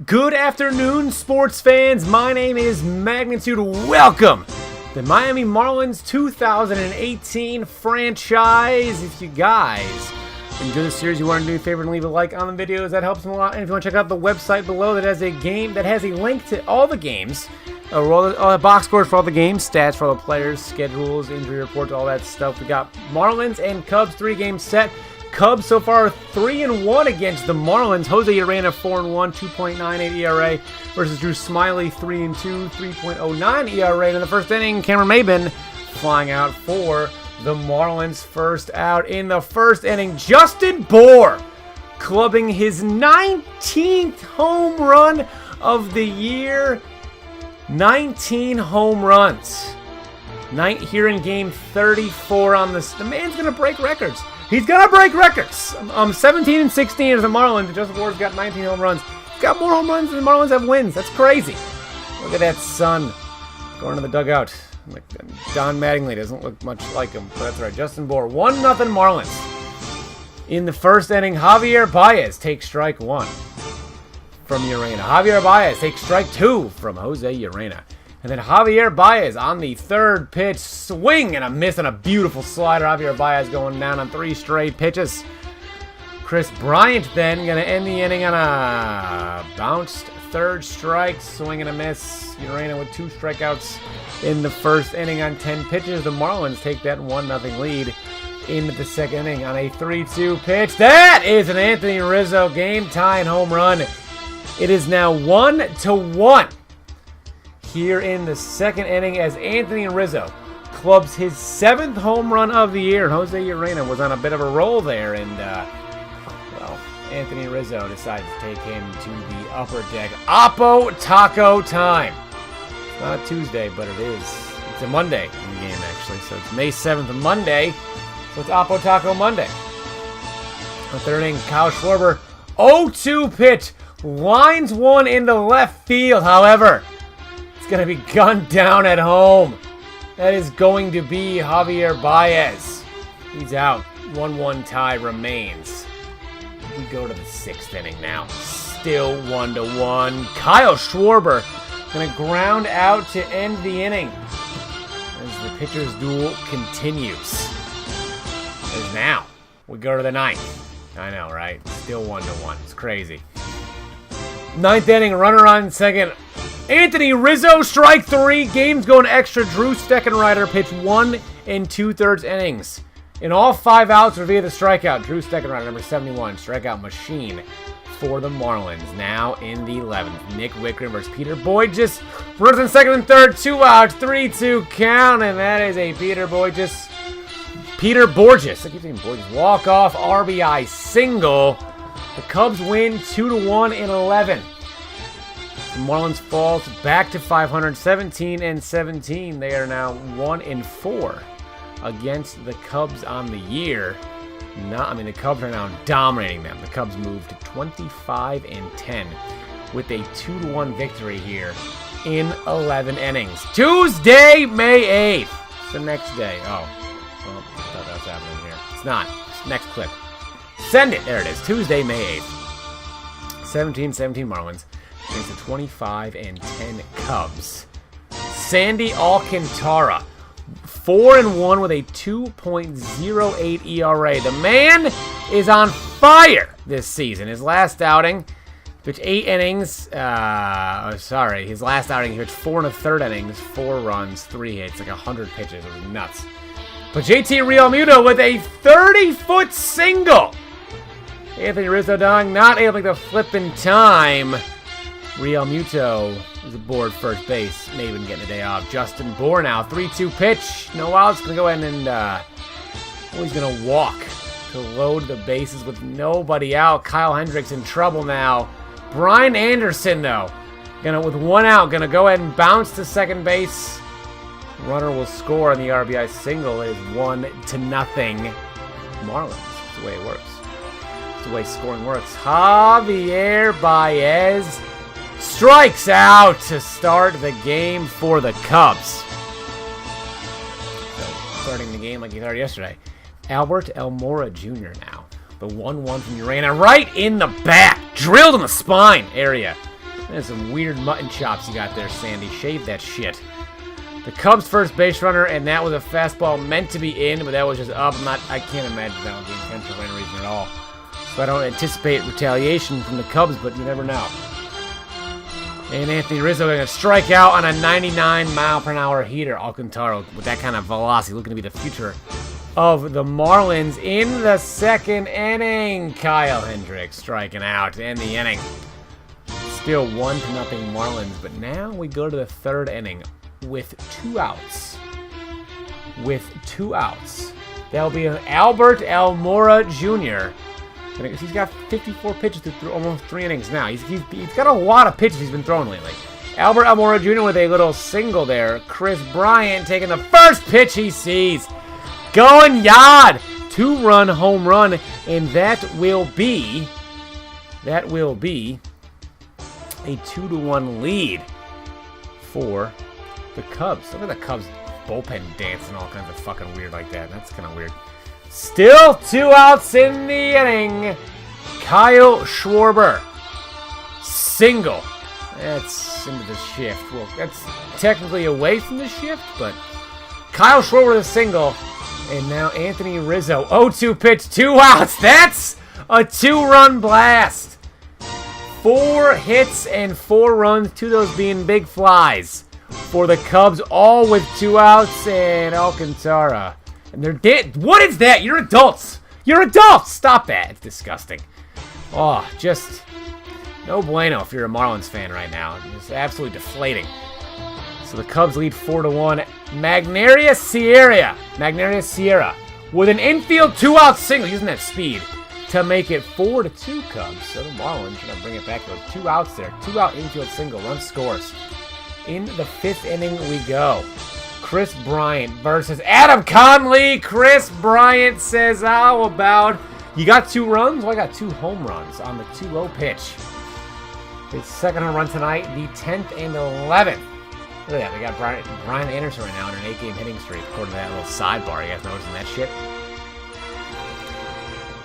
Good afternoon, sports fans. My name is Magnitude. Welcome to the Miami Marlins 2018 franchise. If you guys enjoy the series, you want to do a favor and leave a like on the videos. That helps them a lot. And if you want to check out the website below that has a link to all the games, all the box scores for all the games, stats for all the players, schedules, injury reports, all that stuff. We got Marlins and Cubs 3-game set. Cubs so far 3-1 against the Marlins. Jose Urena 4-1, 2.98 ERA versus Drew Smyly 3-2, 3.09 ERA. And in the first inning, Cameron Maybin flying out for the Marlins. First out in the first inning, Justin Bour clubbing his 19th home run of the year. 19 home runs. Here in game 34 on this. The man's going to break records. He's going to break records. 17 and 16 as the Marlins. Justin Bour's got 19 home runs. He's got more home runs than the Marlins have wins. That's crazy. Look at that sun going to the dugout. Like Don Mattingly doesn't look much like him, but that's right. Justin Bour, 1-0 Marlins. In the first inning, Javier Baez takes strike one from Urena. Javier Baez takes strike two from Jose Urena. And then Javier Baez on the third pitch, swing and a miss on a beautiful slider. Javier Baez going down on 3 straight pitches. Chris Bryant then going to end the inning on a bounced third strike, swing and a miss. Urena with 2 strikeouts in the first inning on 10 pitches. The Marlins take that 1-0 lead into the second inning on a 3-2 pitch. That is an Anthony Rizzo game-tying home run. It is now 1-1. Here in the second inning as Anthony Rizzo clubs his 7th home run of the year. Jose Urena was on a bit of a roll there, and, Anthony Rizzo decided to take him to the upper deck. Oppo Taco time. It's not a Tuesday, but it is. It's a Monday in the game, actually. So it's May 7th, a Monday. So it's Oppo Taco Monday. The third inning, Kyle Schwarber, 0-2 pitch. Lines one into left field, however. It's going to be gunned down at home. That is going to be Javier Baez. He's out. 1-1 tie remains. We go to the 6th inning now. Still 1-1. Kyle Schwarber going to ground out to end the inning as the pitcher's duel continues. As now we go to the 9th. I know, right? Still 1-1. It's crazy. 9th inning, runner on second. Anthony Rizzo, strike 3. Game's going extra. Drew Steckenrider pitched 1 2/3 innings. In all 5 outs were via the strikeout. Drew Steckenrider, number 71, strikeout machine for the Marlins. Now in the 11th, Nick Wickren versus Peter Boyd. Just runners in second and third, 2 outs, 3-2 count, and that is a Peter Borges. I keep saying Borges. Walk-off RBI single. The Cubs win 2-1 in 11. The Marlins falls back to 500, 17 and 17. They are now 1-4 against the Cubs on the year. The Cubs are now dominating them. The Cubs moved to 25 and 10 with a 2-1 victory here in 11 innings. Tuesday, May 8th. It's the next day. Oh, well, I thought that was happening here. It's not. It's next clip. Send it. There it is. Tuesday, May 8th. 17-17 Marlins against the 25 and 10 Cubs. Sandy Alcantara, 4-1 with a 2.08 ERA. The man is on fire this season. His last outing, pitched 8 innings. His last outing, he pitched 4 1/3 innings, 4 runs, 3 hits, like 100 pitches. It was nuts. But JT Realmuto with a 30-foot single. Anthony Rizzo dying, not able to flip in time. Realmuto is aboard first base. Maybe getting a day off. Justin Bour now, 3-2 pitch. No outs. Going to go ahead and he's going to walk to load the bases with nobody out. Kyle Hendricks in trouble now. Brian Anderson, though, with 1 out, going to go ahead and bounce to second base. Runner will score on the RBI single. It is 1-0 Marlins. That's the way it works. That's the way scoring works. Javier Baez strikes out to start the game for the Cubs. So starting the game like you heard yesterday. Albert Elmora Jr. now. The 1-1 from Urena right in the back. Drilled in the spine area. There's some weird mutton chops you got there, Sandy. Shave that shit. The Cubs' first base runner, and that was a fastball meant to be in, but that was just up. I can't imagine that would be intentional for any reason at all. So I don't anticipate retaliation from the Cubs, but you never know. And Anthony Rizzo going to strike out on a 99-mile-per-hour heater. Alcantara with that kind of velocity, looking to be the future of the Marlins in the second inning. Kyle Hendricks striking out to end the inning. Still 1-0 Marlins, but now we go to the third inning with 2 outs. That'll be an Albert Almora Jr. He's got 54 pitches through almost 3 innings now. He's got a lot of pitches he's been throwing lately. Albert Almora Jr. with a little single there. Chris Bryant taking the first pitch he sees. Going yard! 2-run home run, and that will be a 2-1 lead for the Cubs. Look at the Cubs bullpen dancing all kinds of fucking weird like that. That's kind of weird. Still 2 outs in the inning. Kyle Schwarber. Single. That's into the shift. Well, that's technically away from the shift, but Kyle Schwarber with a single. And now Anthony Rizzo. 0-2 pitch, 2 outs. That's a 2-run blast. 4 hits and 4 runs, 2 of those being big flies for the Cubs, all with 2 outs, and Alcantara. And they're dead. What is that? You're adults. You're adults. Stop that. It's disgusting. Oh, just no bueno if you're a Marlins fan right now. It's absolutely deflating. So the Cubs lead 4-1. Magneuris Sierra with an infield 2-out single, using that speed to make it 4-2 Cubs. So the Marlins are going to bring it back with 2 outs there. 2-out infield single. Run scores. In the 5th inning we go. Chris Bryant versus Adam Conley. Chris Bryant says, how about you got 2 runs? Well, I got 2 home runs on the 2-0 pitch. His second home run tonight, the 10th and 11th. Look at that. We got Brian Anderson right now on an 8-game hitting streak, according to that little sidebar. You guys noticing that shit?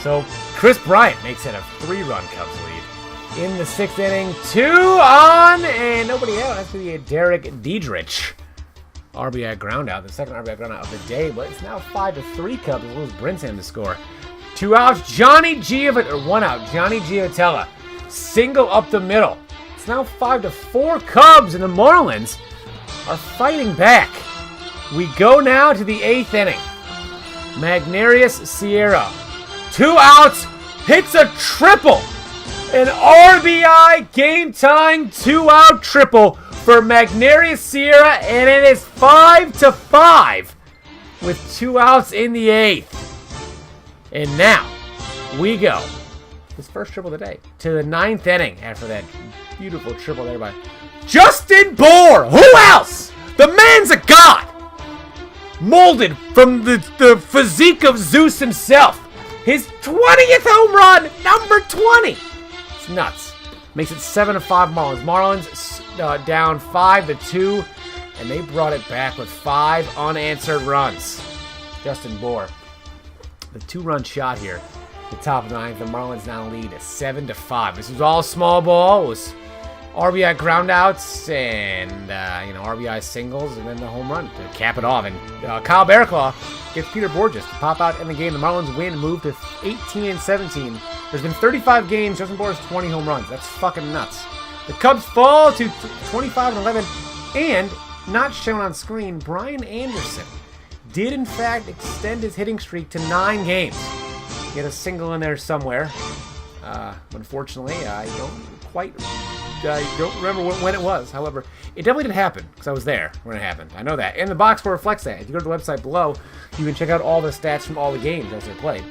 So Chris Bryant makes it a 3-run Cubs lead. In the 6th inning, 2 on, and nobody out. That's going to be a Derek Dietrich. RBI groundout, the second RBI groundout of the day, but it's now 5-3 Cubs as Louis Brinson to score. 2 outs, 1 out, Johnny Giotella. Single up the middle. It's now 5-4 Cubs, and the Marlins are fighting back. We go now to the 8th inning. Magneuris Sierra. 2 outs, hits a triple. An RBI game-tying 2-out triple for Magneuris Sierra, and it is 5-5 with 2 outs in the 8th. And now we go, his first triple of the day, to the 9th inning after that beautiful triple there by Justin Bour. Who else? The man's a god, molded from the physique of Zeus himself. His 20th home run, number 20. It's nuts. Makes it 7-5 Marlins. Marlins down 5-2, and they brought it back with 5 unanswered runs. Justin Bour, the 2-run shot here. The top of the 9th, the Marlins now lead 7-5. This was all small ball. It was RBI groundouts and RBI singles, and then the home run to cap it off. And Kyle Barraclough gets Peter Borges to pop out in the game. The Marlins win, move to 18-17. There's been 35 games. Justin Bour has 20 home runs. That's fucking nuts. The Cubs fall to 25-11, and not shown on screen, Brian Anderson did in fact extend his hitting streak to 9 games. He had a single in there somewhere. Unfortunately, I don't remember when it was. However, it definitely did happen because I was there when it happened. I know that. And the box score reflects that. If you go to the website below, you can check out all the stats from all the games as they're played.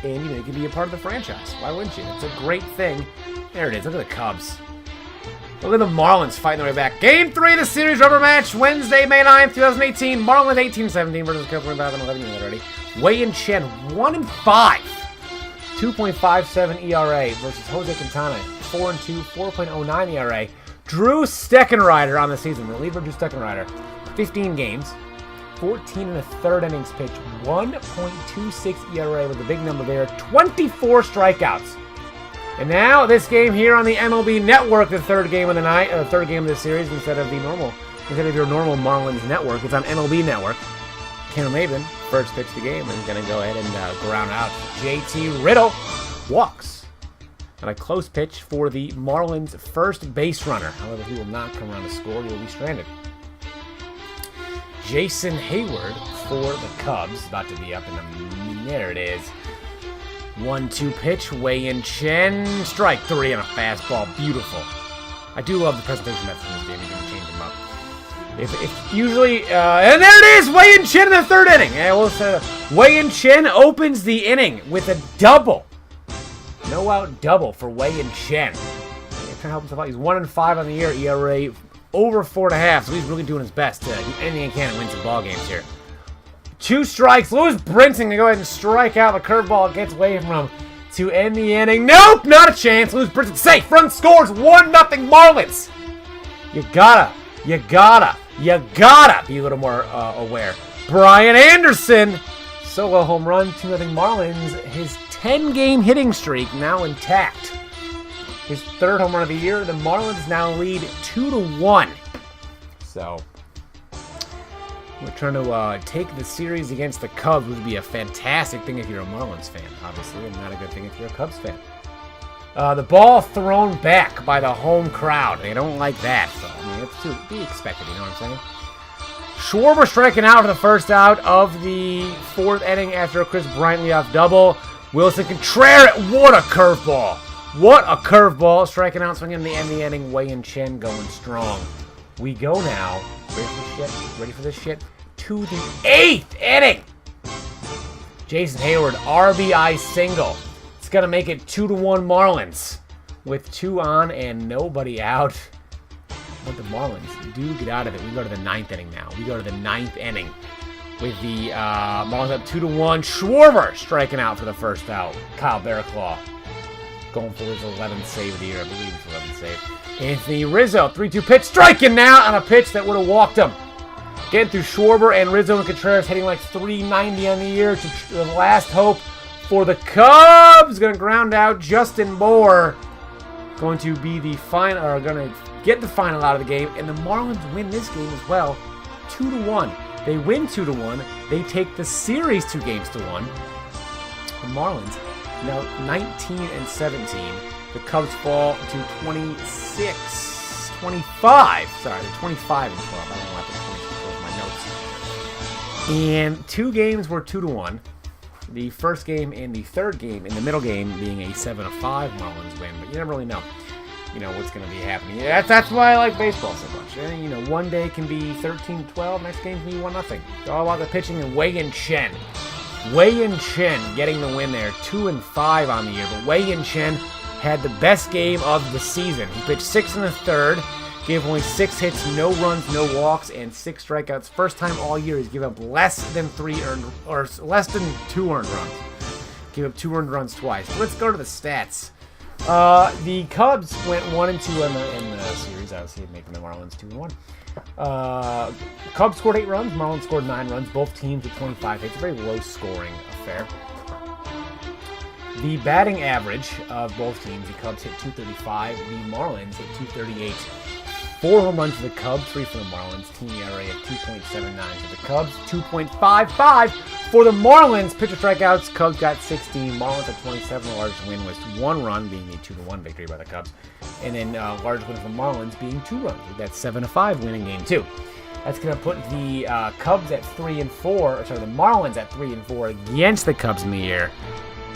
And you can be a part of the franchise. Why wouldn't you? It's a great thing. There it is. Look at the Cubs. Look at the Marlins fighting their way back. Game 3 of the series rubber match, Wednesday, May 9th, 2018. Marlins 18-17 versus Cubs 11 minutes already. Wei-Yin Chen 1-5. 2.57 ERA versus Jose Quintana 4-2, 4.09 ERA. Drew Steckenrider on the season. The reliever Drew Steckenrider. 15 games. 14 1/3 innings pitched. 1.26 ERA with a big number there. 24 strikeouts. And now this game here on the MLB Network, the third game of the night, third game of the series instead of your normal Marlins Network. It's on MLB Network. Cameron Maben, first pitch of the game, and going to go ahead and ground out. JT Riddle walks. And a close pitch for the Marlins' first base runner. However, he will not come around to score. He will be stranded. Jason Hayward for the Cubs. About to be up in the... There it is. 1-2 pitch. Wei-Yin Chen. Strike 3 on a fastball. Beautiful. I do love the presentation methods in this game. You can change them up. If usually... and there it is! Wei-Yin Chen in the third inning. Wei-Yin Chen opens the inning with a double. No-out double for Wei-Yin Chen. He's trying to help himself out. He's 1-5 on the year. ERA over 4.5, so he's really doing his best to do anything he can to win some ball games here. 2 strikes. Lewis Brinson to go ahead and strike out. The curveball gets away from him to end the inning. Nope, not a chance. Lewis Brinson safe. Front scores 1-0 Marlins. You gotta be a little more aware. Brian Anderson, solo home run, 2-0 Marlins. His 10-game hitting streak now intact. His third home run of the year. The Marlins now lead 2-1. So, we're trying to take the series against the Cubs, which would be a fantastic thing if you're a Marlins fan, obviously, and not a good thing if you're a Cubs fan. The ball thrown back by the home crowd. They don't like that. So, I mean, it's to be expected, you know what I'm saying? Schwarber striking out for the first out of the 4th inning after a Chris Bryant leadoff double. Wilson Contreras, what a curveball. What a curveball. Striking out, swinging in the end of the inning. Wei-Yin Chen going strong. We go now, ready for this shit, to the 8th inning. Jason Hayward, RBI single. It's going to make it 2-1 Marlins with 2 on and nobody out. But the Marlins do get out of it. We go to the 9th inning now. We go to the 9th inning with the Marlins up 2-1. Schwarber striking out for the first out. Kyle Barraclough going for his 11th save of the year. I believe it's 11th save. Anthony Rizzo, 3-2 pitch. Striking now on a pitch that would have walked him. Getting through Schwarber and Rizzo and Contreras hitting like 390 on the year to the last hope for the Cubs. Going to ground out. Justin Moore going to be the final, or going to get the final out of the game. And the Marlins win this game as well, 2-1. They win 2-1. They take the series 2 games to 1. The Marlins now 19-17. The Cubs fall to 25. Sorry, they're 25-12. I don't know why I put 26 in my notes. And 2 games were 2-1. The first game and the third game, in the middle game, being a 7-5 Marlins win. But you never really know, what's going to be happening. That's why I like baseball so much. And, one day can be 13-12. Next game can be 1-0. It's all about the pitching and Wei-Yin Chen. Wei-Yin Chen getting the win there, 2-5 on the year. But Wei-Yin Chen had the best game of the season. He pitched 6 1/3, gave only 6 hits, no runs, no walks, and 6 strikeouts. First time all year he's given up less than 2 earned runs. Gave up 2 earned runs twice. But let's go to the stats. The Cubs went 1-2 in the series, obviously making the Marlins 2-1. Cubs scored 8 runs, Marlins scored 9 runs. Both teams with 25 hits. A very low-scoring affair. The batting average of both teams, the Cubs hit .235, the Marlins hit .238. 4 home runs for the Cubs, 3 for the Marlins. Team ERA at 2.79 for the Cubs, 2.55 for the Marlins. Pitcher strikeouts, Cubs got 16, Marlins at 27. The largest win was 1 run, being a 2-1 victory by the Cubs. And then largest win for the Marlins being 2 runs, with that 7-5 win in Game 2. That's going to put the Cubs at 3-4, the Marlins at 3-4 against the Cubs in the year.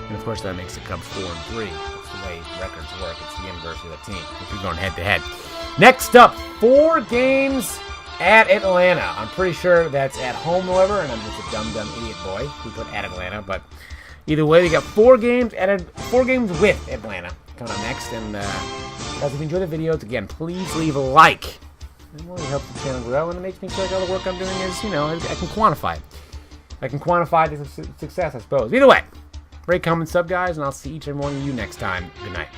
And of course, that makes the Cubs 4-3. That's the way records work. It's the inverse of the team, if you're going head-to-head. Next up, 4 games at Atlanta. I'm pretty sure that's at home, however, and I'm just a dumb idiot boy who put at Atlanta. But either way, we got 4 games with Atlanta coming up next. And guys, if you enjoy the videos, again, please leave a like. It really helps the channel grow, and it makes me feel like all the work I'm doing is, I can quantify it. I can quantify the success, I suppose. Either way, rate, comment, sub, guys, and I'll see each and every one of you next time. Good night.